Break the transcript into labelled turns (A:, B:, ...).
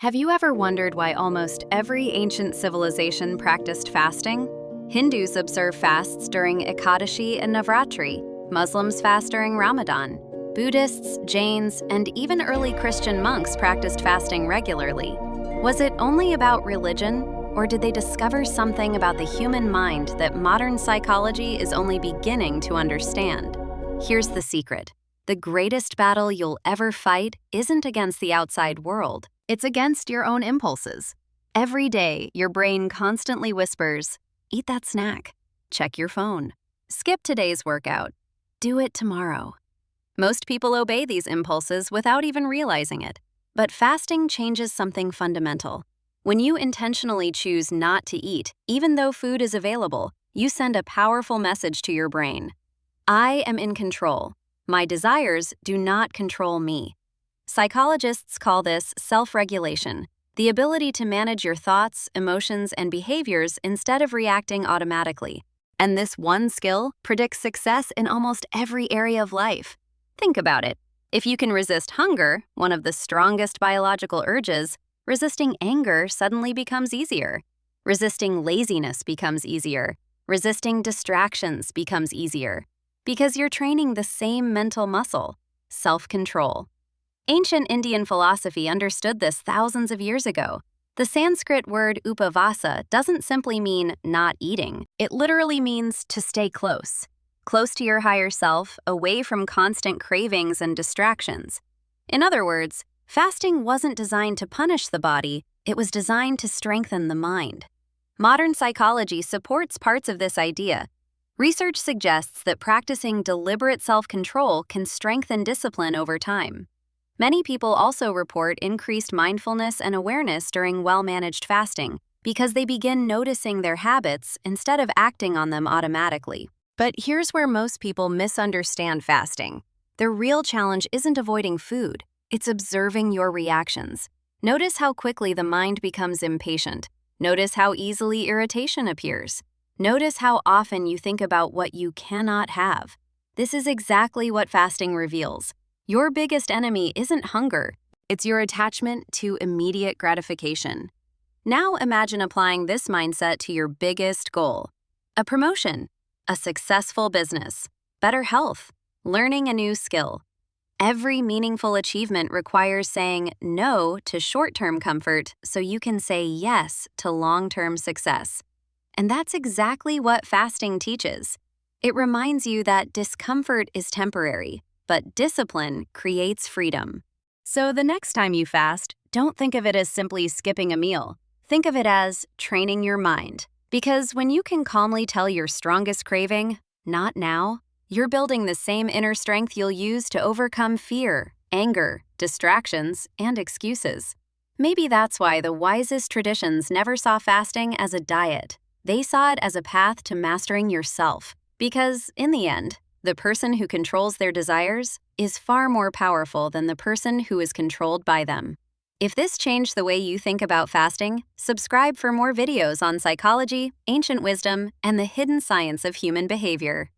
A: Have you ever wondered why almost every ancient civilization practiced fasting? Hindus observe fasts during Ekadashi and Navratri. Muslims fast during Ramadan. Buddhists, Jains, and even early Christian monks practiced fasting regularly. Was it only about religion, or did they discover something about the human mind that modern psychology is only beginning to understand? Here's the secret. The greatest battle you'll ever fight isn't against the outside world. It's against your own impulses. Every day, your brain constantly whispers, "Eat that snack. Check your phone. Skip today's workout. Do it tomorrow." Most people obey these impulses without even realizing it. But fasting changes something fundamental. When you intentionally choose not to eat, even though food is available, you send a powerful message to your brain. I am in control. My desires do not control me. Psychologists call this self-regulation, the ability to manage your thoughts, emotions, and behaviors instead of reacting automatically. And this one skill predicts success in almost every area of life. Think about it. If you can resist hunger, one of the strongest biological urges, resisting anger suddenly becomes easier. Resisting laziness becomes easier. Resisting distractions becomes easier. Because you're training the same mental muscle, self-control. Ancient Indian philosophy understood this thousands of years ago. The Sanskrit word upavasa doesn't simply mean not eating. It literally means to stay close. Close to your higher self, away from constant cravings and distractions. In other words, fasting wasn't designed to punish the body, it was designed to strengthen the mind. Modern psychology supports parts of this idea. Research suggests that practicing deliberate self-control can strengthen discipline over time. Many people also report increased mindfulness and awareness during well-managed fasting because they begin noticing their habits instead of acting on them automatically. But here's where most people misunderstand fasting. The real challenge isn't avoiding food, it's observing your reactions. Notice how quickly the mind becomes impatient. Notice how easily irritation appears. Notice how often you think about what you cannot have. This is exactly what fasting reveals. Your biggest enemy isn't hunger, it's your attachment to immediate gratification. Now imagine applying this mindset to your biggest goal: a promotion, a successful business, better health, learning a new skill. Every meaningful achievement requires saying no to short-term comfort so you can say yes to long-term success. And that's exactly what fasting teaches. It reminds you that discomfort is temporary, but discipline creates freedom. So the next time you fast, don't think of it as simply skipping a meal. Think of it as training your mind. Because when you can calmly tell your strongest craving, "Not now," you're building the same inner strength you'll use to overcome fear, anger, distractions, and excuses. Maybe that's why the wisest traditions never saw fasting as a diet. They saw it as a path to mastering yourself. Because, in the end, the person who controls their desires is far more powerful than the person who is controlled by them. If this changed the way you think about fasting, subscribe for more videos on psychology, ancient wisdom, and the hidden science of human behavior.